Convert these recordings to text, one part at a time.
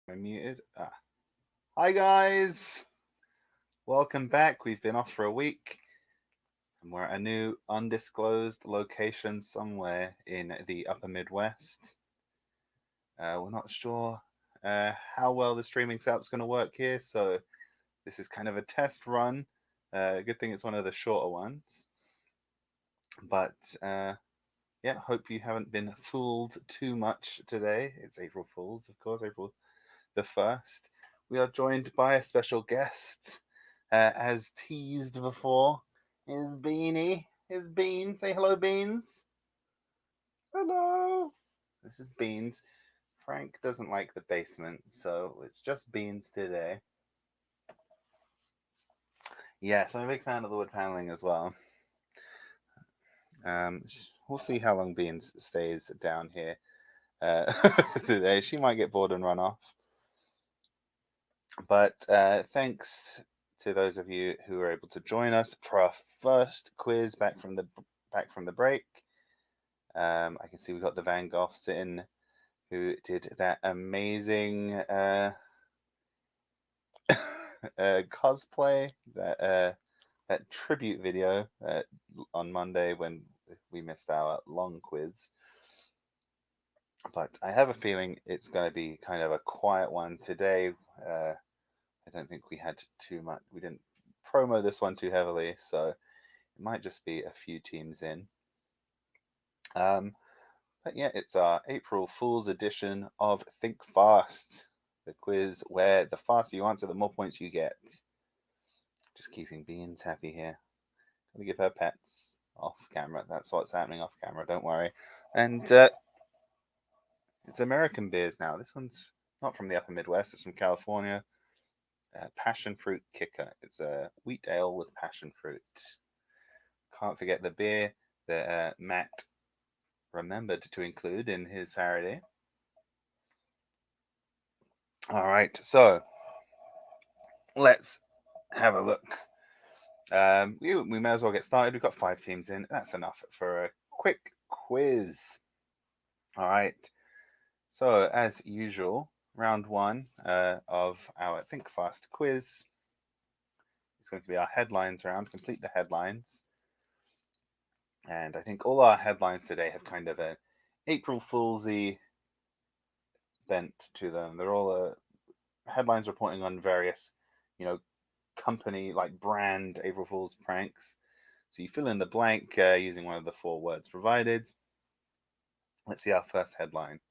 Am I muted? Hi guys, welcome back. We've been off for a week, and we're at a new undisclosed location somewhere in the upper Midwest. We're not sure how well the streaming setup's going to work here, so this is kind of a test run. Good thing it's one of the shorter ones, but yeah, hope you haven't been fooled too much today. It's April Fool's, of course, April the 1st. We are joined by a special guest, as teased before, is Beanie. Is Beans. Say hello, Beans. Hello. This is Beans. Frank doesn't like the basement, so it's just Beans today. Yes, I'm a big fan of the wood paneling as well. Um, we'll see how long Beans stays down here today. She might get bored and run off. But thanks to those of you who were able to join us for our first quiz back from the break. I can see we got the Van Gogh sitting, who did that amazing cosplay, that tribute video on Monday when we missed our long quiz. But I have a feeling it's going to be kind of a quiet one today. I don't think we had too much. We didn't promo this one too heavily, so it might just be a few teams in. But yeah, it's our April Fool's edition of Think Fast, the quiz where the faster you answer, the more points you get. Just keeping Beans happy here. Gotta give her pets off camera. That's what's happening off camera. Don't worry. And it's American beers now. This one's not from the upper Midwest. It's from California. Passion fruit kicker. It's a wheat ale with passion fruit. Can't forget the beer that Matt remembered to include in his parody. All right, so let's have a look. We may as well get started. We've got 5 teams in. That's enough for a quick quiz. All right. So as usual, round one of our Think Fast quiz is going to be our headlines round. Complete the headlines. And I think all our headlines today have kind of an April Foolsy bent to them. They're all headlines reporting on various, you know, company like brand April Fool's pranks. So you fill in the blank using one of the 4 words provided. Let's see our first headline.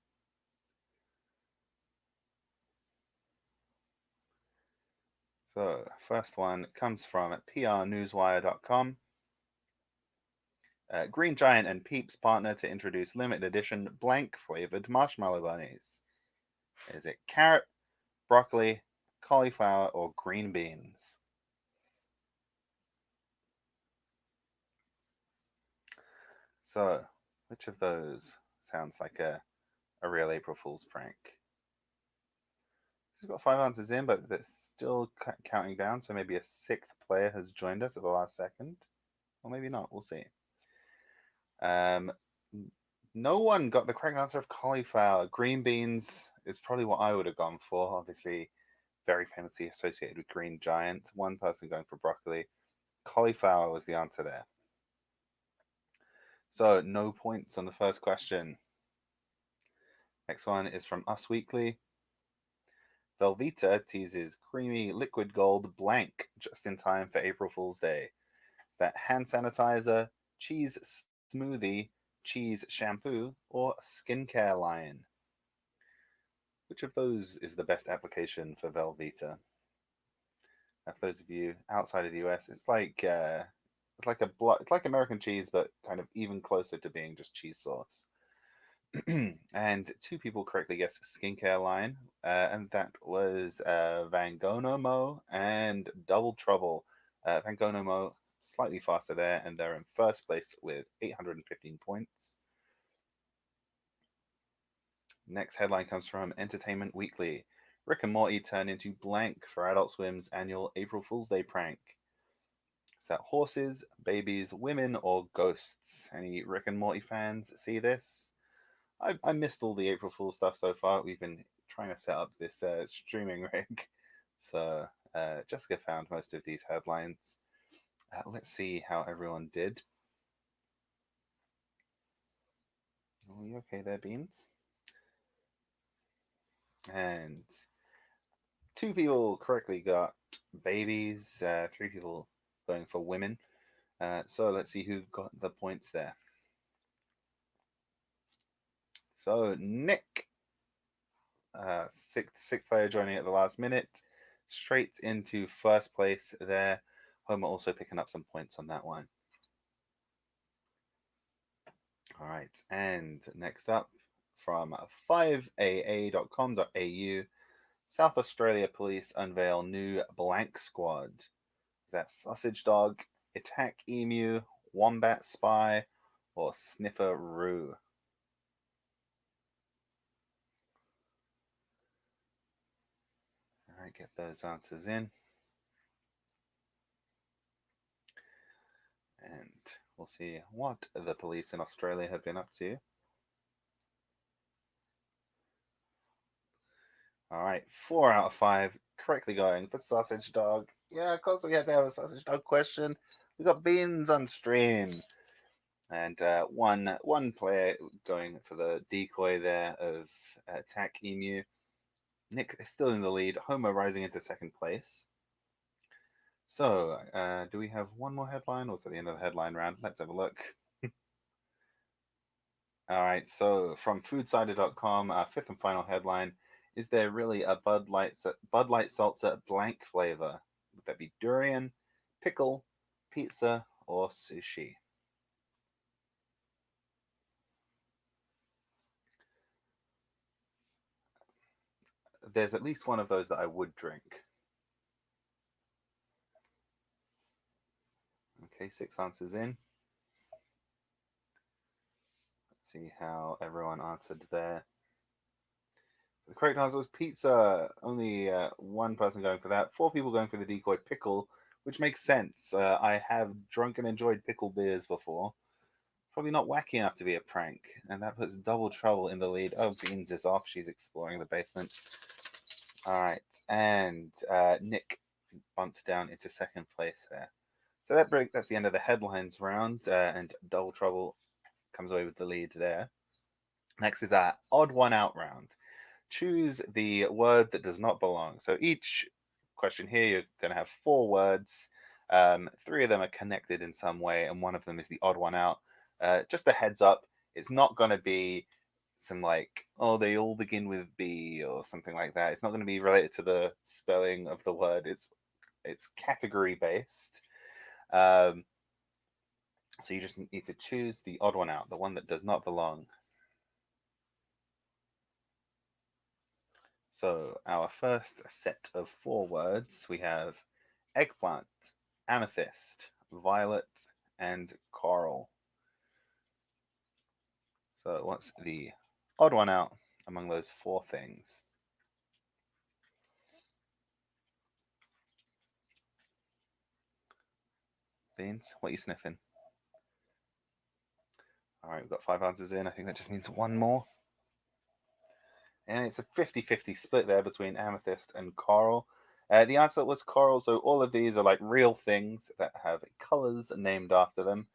So, first one comes from prnewswire.com. Green Giant and Peeps partner to introduce limited edition blank flavored marshmallow bunnies. Is it carrot, broccoli, cauliflower, or green beans? So, which of those sounds like a real April Fool's prank? We've got 5 answers in, but it's still counting down, so maybe a 6th player has joined us at the last second. Or maybe not, we'll see. Um, no one got the correct answer of cauliflower. Green beans is probably what I would have gone for, obviously very famously associated with Green Giant. One person going for broccoli. Cauliflower was the answer there. So, no points on the first question. Next one is from Us Weekly. Velveeta teases creamy liquid gold blank just in time for April Fool's Day. Is that hand sanitizer, cheese smoothie, cheese shampoo, or skincare line? Which of those is the best application for Velveeta? For those of you outside of the US, it's like American cheese, but kind of even closer to being just cheese sauce. And 2 people correctly guessed skincare line, and that was Vangonomo and Double Trouble. Vangonomo slightly faster there, and they're in first place with 815 points. Next headline comes from Entertainment Weekly. Rick and Morty turn into blank for Adult Swim's annual April Fool's Day prank. Is that horses, babies, women, or ghosts? Any Rick and Morty fans see this? I missed all the April Fool's stuff so far. We've been trying to set up this streaming rig. So Jessica found most of these headlines. Let's see how everyone did. Are you okay there, Beans? And 2 people correctly got babies, 3 people going for women. So let's see who got the points there. So Nick, sixth player joining at the last minute, straight into first place there. Homer also picking up some points on that one. All right, and next up from 5aa.com.au, South Australia Police unveil new blank squad. That's Sausage Dog, Attack Emu, Wombat Spy, or Sniffer Roo. All right, get those answers in. And we'll see what the police in Australia have been up to. All right, 4 out of 5 correctly going for Sausage Dog. Yeah, of course we had to have a Sausage Dog question. We got Beans on stream. And one player going for the decoy there of Attack Emu. Nick is still in the lead. Homer rising into second place. So, do we have one more headline, or is it the end of the headline round? Let's have a look. All right, so from foodsider.com, our fifth and final headline: is there really a Bud Light seltzer blank flavor? Would that be durian, pickle, pizza, or sushi? There's at least one of those that I would drink. Okay, 6 answers in. Let's see how everyone answered there. The correct answer was pizza. Only one person going for that. 4 people going for the decoy pickle, which makes sense. I have drunk and enjoyed pickle beers before. Probably not wacky enough to be a prank, and that puts Double Trouble in the lead. Oh, Beans is off. She's exploring the basement. All right, and Nick bumped down into second place there. So that's the end of the headlines round, and Double Trouble comes away with the lead there. Next is our odd one out round. Choose the word that does not belong. So each question here, you're going to have 4 words. 3 of them are connected in some way, and one of them is the odd one out. Just a heads up, it's not going to be some like, oh, they all begin with B or something like that. It's not going to be related to the spelling of the word. It's category based. So you just need to choose the odd one out, the one that does not belong. So our first set of 4 words, we have eggplant, amethyst, violet, and coral. So what's the odd one out among those 4 things? Beans, what are you sniffing? All right, we've got 5 answers in. I think that just means one more. And it's a 50-50 split there between amethyst and coral. The answer was coral, so all of these are like real things that have colors named after them.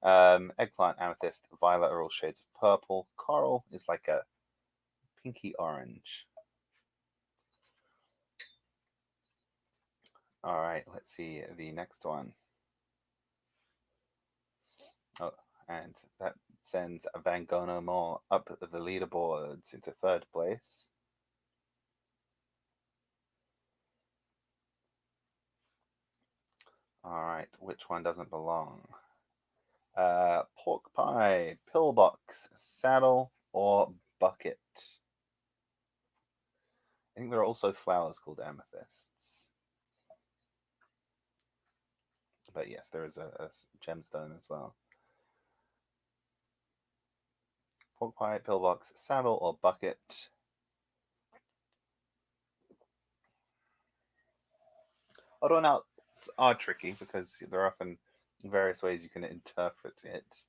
Eggplant, amethyst, violet are all shades of purple. Coral is like a pinky orange. All right, let's see the next one. Oh, and that sends Vangono More up the leaderboards into 3rd place. All right, which one doesn't belong? Pork pie, pillbox, saddle, or bucket? I think there are also flowers called amethysts. But yes, there is a gemstone as well. Pork pie, pillbox, saddle, or bucket? Odd one outs are tricky because there are often various ways you can interpret it.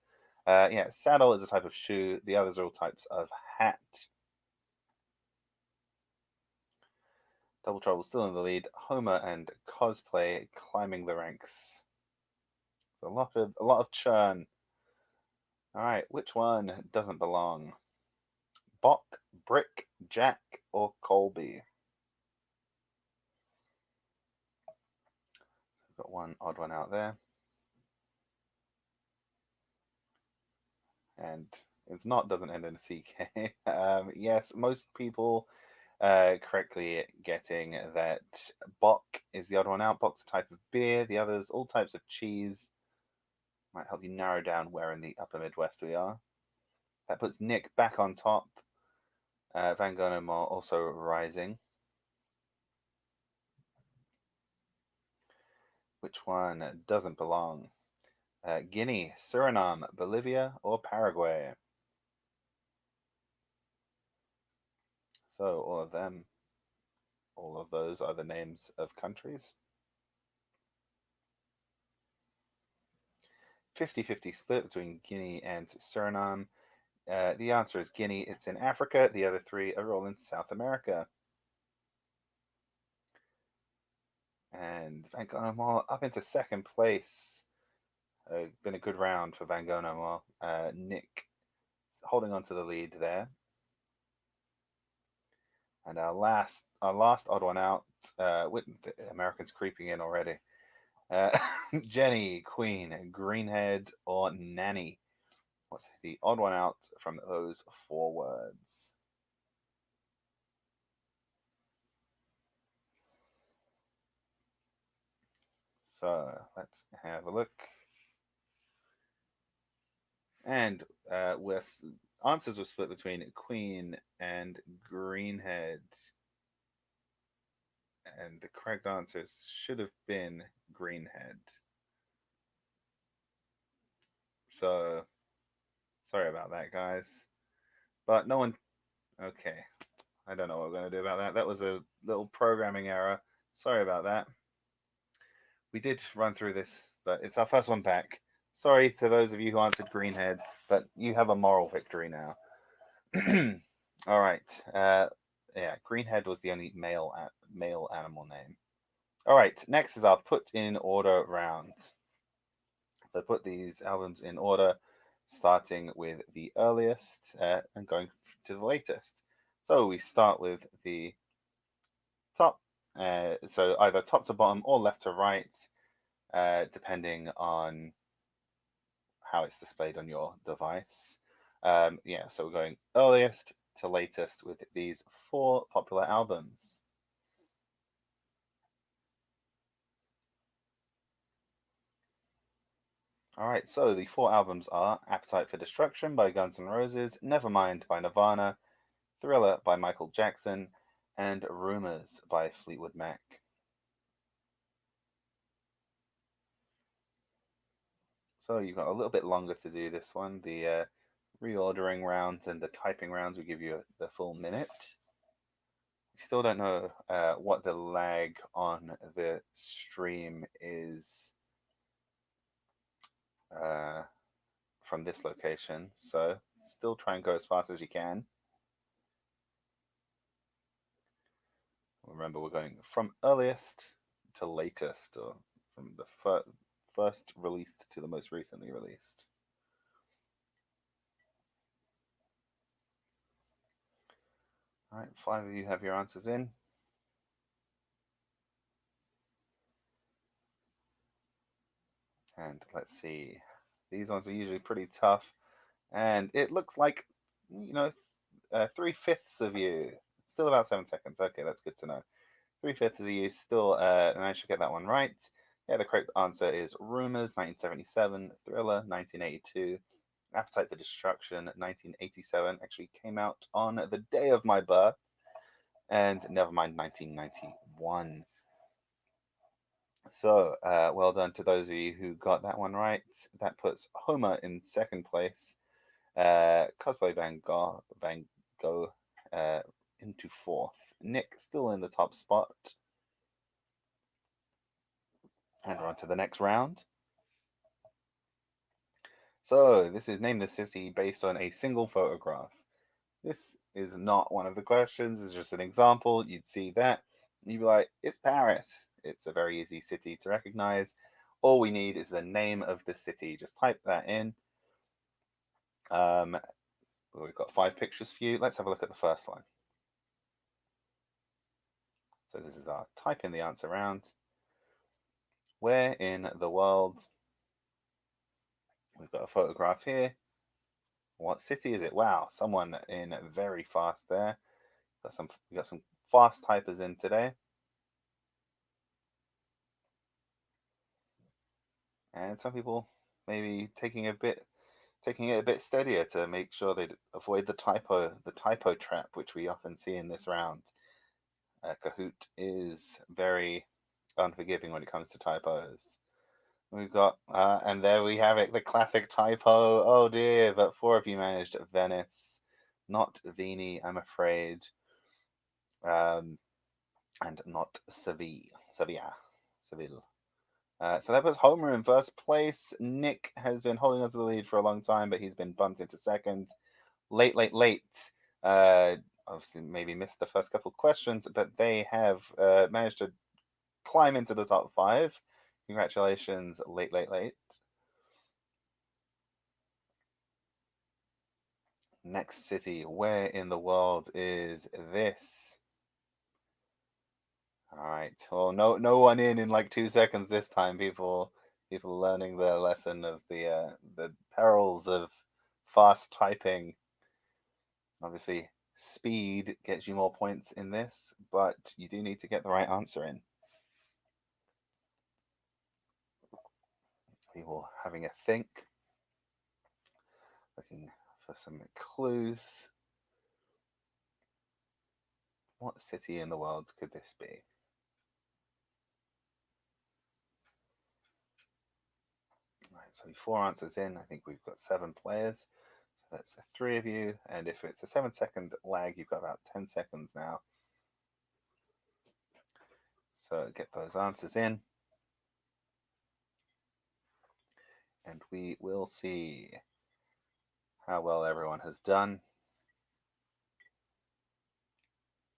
Yeah, saddle is a type of shoe. The others are all types of hat. Double Trouble still in the lead. Homer and Cosplay climbing the ranks. A lot of churn. All right, which one doesn't belong? Bock, Brick, Jack, or Colby? We've got one odd one out there. And it's not doesn't end in a CK. Yes, most people correctly getting that Bock is the odd one out. Bock's a type of beer. The others, all types of cheese. Might help you narrow down where in the upper Midwest we are. That puts Nick back on top. Van Gonemar also rising. Which one doesn't belong? Guinea, Suriname, Bolivia, or Paraguay? So all of those are the names of countries. 50-50 split between Guinea and Suriname. The answer is Guinea. It's in Africa. The other three are all in South America. And Van Gonemar up into second place. Been a good round for Van Gonemar. Nick holding on to the lead there. And our last odd one out, with the Americans creeping in already. Jenny, Queen, Greenhead, or Nanny? What's the odd one out from those four words? So let's have a look. And answers were split between Queen and Greenhead. And the correct answers should have been Greenhead. So sorry about that, guys. But no one. Okay. I don't know what we're going to do about that. That was a little programming error. Sorry about that. We did run through this, but it's our first one back. Sorry to those of you who answered Greenhead, but you have a moral victory now. All right. Yeah, Greenhead was the only male animal name. All right. Next is our put in order round. So put these albums in order, starting with the earliest and going to the latest. So we start with the top. So either top to bottom or left to right, depending on how it's displayed on your device. Yeah, so we're going earliest to latest with these four popular albums. All right, so the four albums are Appetite for Destruction by Guns N' Roses, Nevermind by Nirvana, Thriller by Michael Jackson, and Rumors by Fleetwood Mac. So you've got a little bit longer to do this one. The reordering rounds and the typing rounds will give you the full minute. We still don't know what the lag on the stream is from this location, so still try and go as fast as you can. Remember, we're going from earliest to latest, or from the first released to the most recently released. All right, 5 of you have your answers in. And let's see. These ones are usually pretty tough. And it looks like, 3/5 of you. Still about 7 seconds. Okay, that's good to know. 3/5 of you still managed to get that one right. Yeah, the correct answer is Rumors, 1977, Thriller, 1982, Appetite for Destruction, 1987. Actually came out on the day of my birth, and Nevermind, 1991. So, well done to those of you who got that one right. That puts Homer in second place, Cosplay Van Gogh into fourth. Nick still in the top spot. And we're on to the next round. So, this is Name the City based on a single photograph. This is not one of the questions, it's just an example. You'd see that. You'd be like, it's Paris. It's a very easy city to recognize. All we need is the name of the city. Just type that in. We've got 5 pictures for you. Let's have a look at the first one. So this is our type in the answer round. Where in the world? We've got a photograph here. What city is it? Wow, someone in very fast there. We got some fast typers in today. And some people maybe taking it a bit steadier to make sure they avoid the typo trap, which we often see in this round. Kahoot is very unforgiving when it comes to typos. We've got, and there we have it, the classic typo. Oh dear, but 4 of you managed Venice, not Vini, I'm afraid, and not Seville. So that puts Homer in first place. Nick has been holding on to the lead for a long time, but he's been bumped into second. Late. Obviously, maybe missed the first couple of questions, but they have managed to climb into the top 5. Congratulations, late. Next city, where in the world is this? All right. Well, no one in like 2 seconds this time. People learning the lesson of the perils of fast typing. Obviously, speed gets you more points in this, but you do need to get the right answer in. People having a think, looking for some clues. What city in the world could this be? Right, so 4 answers in. I think we've got 7 players. So that's 3 of you, and if it's a 7-second lag, you've got about 10 seconds now. So get those answers in, and we will see how well everyone has done.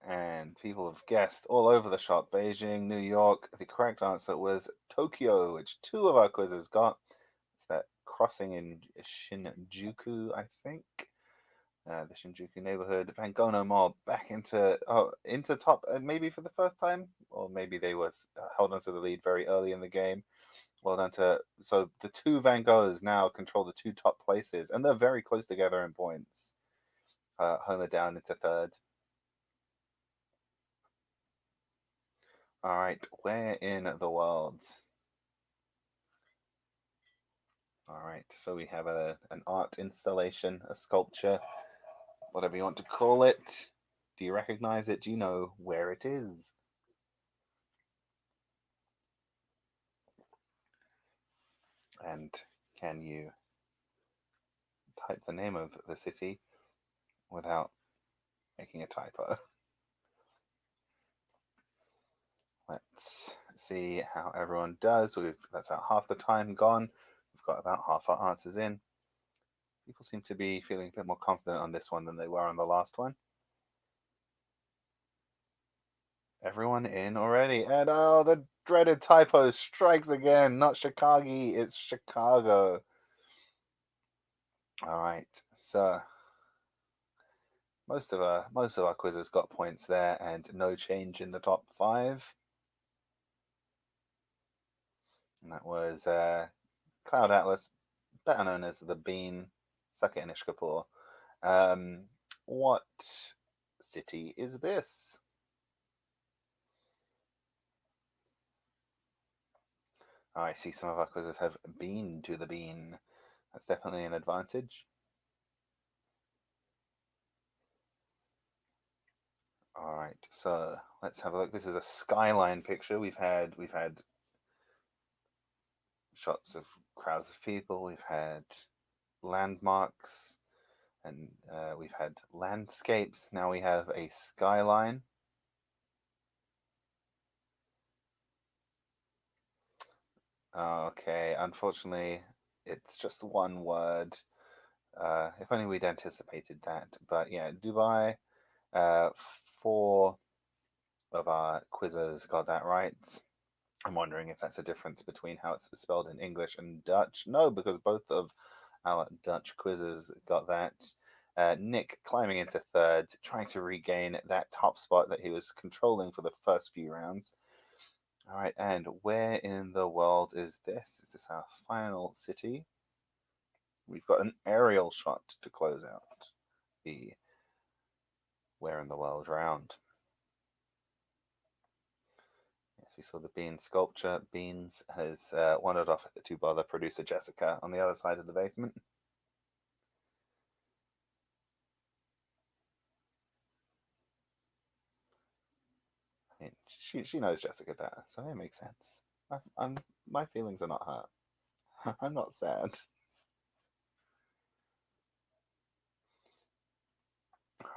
And people have guessed all over the shop. Beijing, New York. The correct answer was Tokyo, which 2 of our quizzes got. It's that crossing in Shinjuku, I think. The Shinjuku neighborhood. Vangono Mall back into top, maybe for the first time, or maybe they was held onto the lead very early in the game. Well done to so the 2 Van Goghs now control the 2 top places, and they're very close together in points. Homer down into third. All right, where in the world? All right, so we have an art installation, a sculpture, whatever you want to call it. Do you recognize it? Do you know where it is? And can you type the name of the city without making a typo? Let's see how everyone does. That's about half the time gone. We've got about half our answers in. People seem to be feeling a bit more confident on this one than they were on the last one. Everyone in already. And oh, the dreaded typo strikes again. Not Chicago, it's Chicago. All right. So most of our quizzes got points there, and no change in the top 5. And that was Cloud Atlas, better known as the Bean, Saka Inish Kapoor. What city is this? Oh, I see some of our quizzes have been to the bean. That's definitely an advantage. All right, so let's have a look. This is a skyline picture. We've had shots of crowds of people. We've had landmarks, and we've had landscapes. Now we have a skyline. Okay, unfortunately, it's just one word. If only we'd anticipated that. But yeah, Dubai, 4 of our quizzes got that right. I'm wondering if that's a difference between how it's spelled in English and Dutch. No, because both of our Dutch quizzes got that. Nick climbing into third, trying to regain that top spot that he was controlling for the first few rounds. All right, and where in the world is this? Is this our final city? We've got an aerial shot to close out the where in the world round. Yes, we saw the bean sculpture. Beans has wandered off to bother producer Jessica on the other side of the basement. I mean, she knows Jessica better, so it makes sense. My feelings are not hurt. I'm not sad.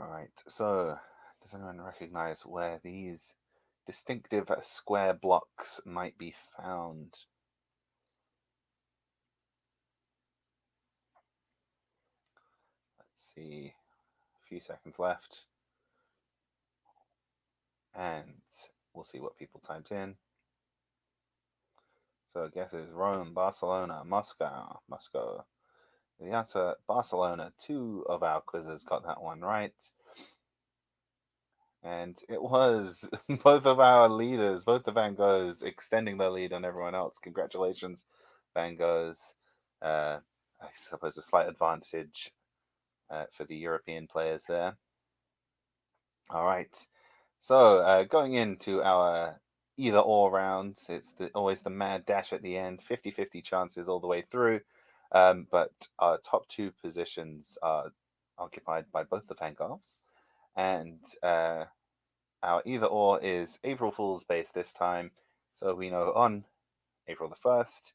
All right. So, does anyone recognize where these distinctive square blocks might be found? Let's see. A few seconds left, and we'll see what people typed in. So, guesses Rome, Barcelona, Moscow. The answer Barcelona. Two of our quizzes got that one right. And it was both of our leaders, both the Van Goghs, extending their lead on everyone else. Congratulations, Van Goghs. Uh, I suppose a slight advantage for the European players there. All right. So going into our either or rounds, it's always the mad dash at the end, 50-50 chances all the way through. But our top two positions are occupied by both the Van Goghs. And our either or is April Fool's based this time. So we know on April the 1st,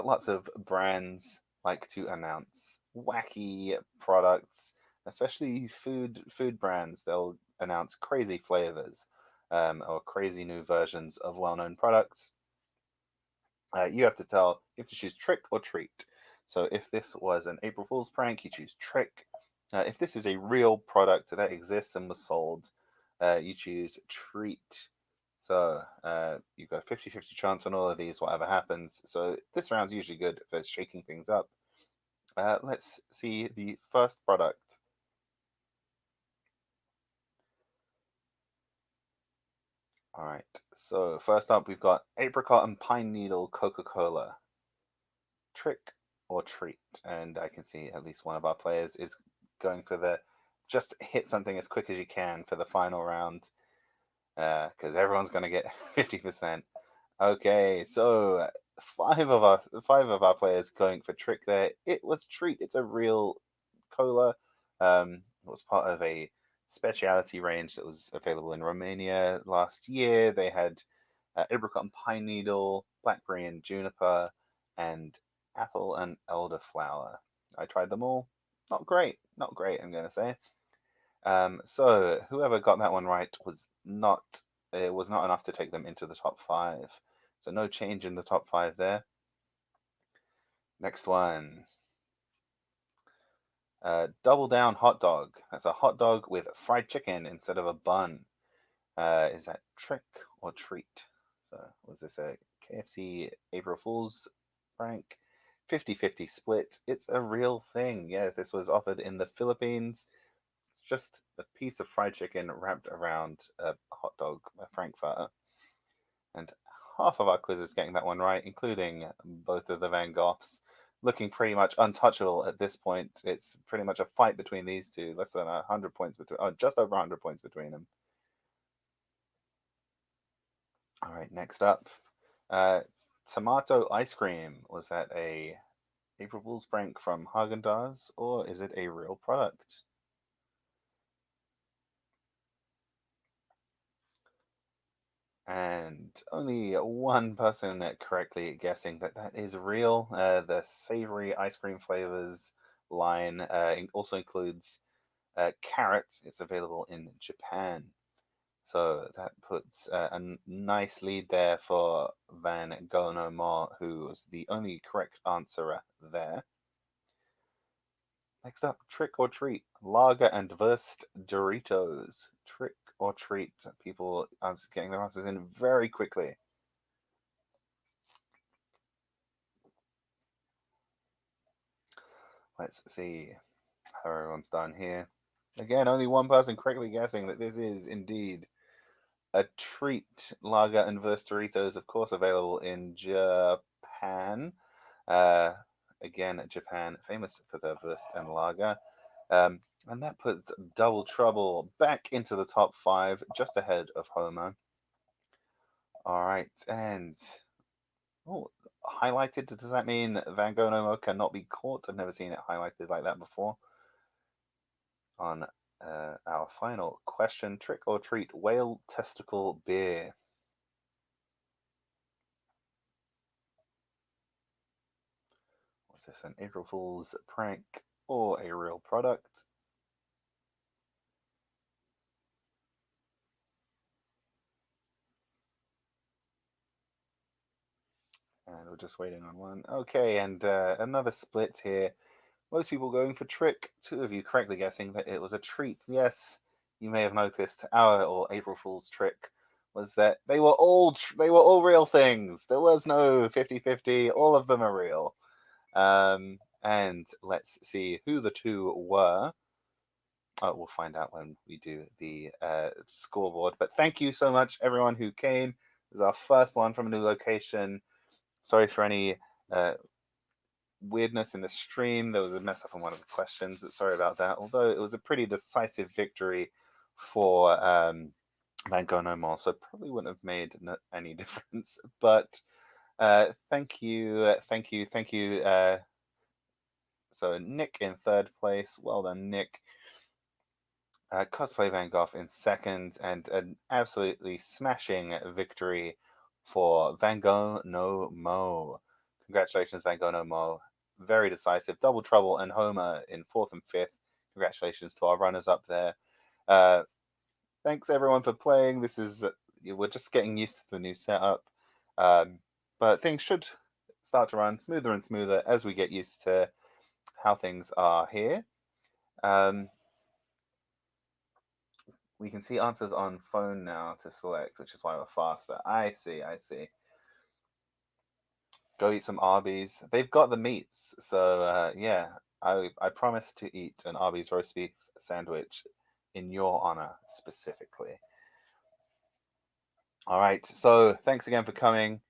lots of brands like to announce wacky products, especially food brands. They'll announce crazy flavors or crazy new versions of well-known products. You have to choose trick or treat. So if this was an April Fool's prank, you choose trick. If this is a real product that exists and was sold, you choose treat. So you've got a 50-50 chance on all of these, whatever happens. So this round's usually good for shaking things up. Let's see the first product. All right, so first up, we've got apricot and pine needle Coca-Cola. Trick or treat? And I can see at least one of our players is going for the just hit something as quick as you can for the final round because everyone's going to get 50%. Okay, so five of our players going for trick there. It was treat. It's a real cola. It was part of a specialty range that was available in Romania last year. They had apricot and pine needle, blackberry and juniper, and apple and elderflower. I tried them all. Not great. Not great, I'm going to say. So whoever got that one right was not. It was not enough to take them into the top five. So no change in the top five there. Next one. Double down hot dog. That's a hot dog with fried chicken instead of a bun. Is that trick or treat? So was this a KFC April Fool's prank? 50-50 split. It's a real thing. Yeah, this was offered in the Philippines. It's just a piece of fried chicken wrapped around a hot dog, a frankfurter. And half of our quizzes getting that one right, including both of the Van Goghs, looking pretty much untouchable at this point. It's pretty much a fight between these two. Less than 100 points between, oh, just over 100 points between them. All right, next up, uh, tomato ice cream. Was that a April Fool's prank from Haagen-Dazs, or is it a real product? And only one person correctly guessing that that is real. The savory ice cream flavors line also includes carrot. It's available in Japan. So that puts a nice lead there for Van Gogh No More, who was the only correct answer there. Next up, trick or treat. Lager and Wurst Doritos. Trick or treat. People are getting their answers in very quickly. Let's see how everyone's done here. Again, only one person correctly guessing that this is indeed a treat. Lager and Verstoritos, of course, available in Japan. Uh, Again, Japan, famous for their Wurst and Lager. And that puts Double Trouble back into the top 5, just ahead of Homer. All right, and highlighted. Does that mean Van Gogh no Mo cannot be caught? I've never seen it highlighted like that before. On our final question, trick or treat, whale testicle beer. Was this an April Fool's prank or a real product? And we're just waiting on one. Okay, and another split here. Most people going for trick. 2 of you correctly guessing that it was a treat. Yes, you may have noticed our or April Fool's trick was that they were all real things. There was no 50-50. All of them are real. And let's see who the 2 were. Oh, we'll find out when we do the scoreboard. But thank you so much, everyone who came. This is our first one from a new location. Sorry for any weirdness in the stream. There was a mess up on one of the questions. Sorry about that. Although it was a pretty decisive victory for Van Gogh No More, so probably wouldn't have made any difference. But thank you. So Nick in 3rd place. Well done, Nick. Cosplay Van Gogh in 2nd, and an absolutely smashing victory for Van Gogh No Mo. Congratulations, Van Gogh No Mo. Very decisive. Double Trouble and Homer in 4th and 5th. Congratulations to our runners up there. Thanks everyone for playing. This is we're just getting used to the new setup, but things should start to run smoother and smoother as we get used to how things are here. We can see answers on phone now to select, which is why we're faster. I see. Go eat some Arby's. They've got the meats, so yeah. I promise to eat an Arby's roast beef sandwich in your honor specifically. All right. So thanks again for coming,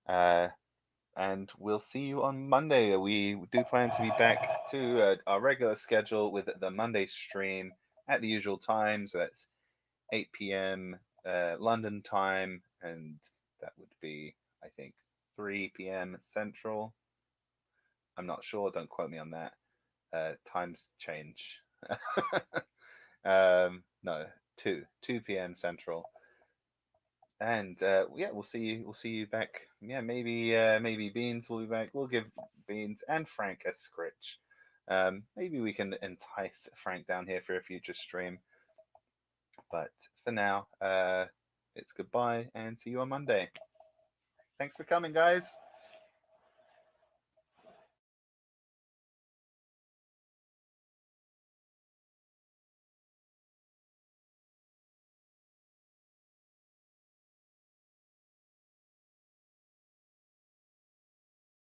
and we'll see you on Monday. We do plan to be back to our regular schedule with the Monday stream at the usual time. So that's 8 p.m. London time, and that would be, I think, 3 p.m. Central. I'm not sure. Don't quote me on that. Times change. No, 2 p.m. Central. And yeah, we'll see you back. Yeah, maybe Beans will be back. We'll give Beans and Frank a scritch. Maybe we can entice Frank down here for a future stream. But for now, it's goodbye and see you on Monday. Thanks for coming, guys.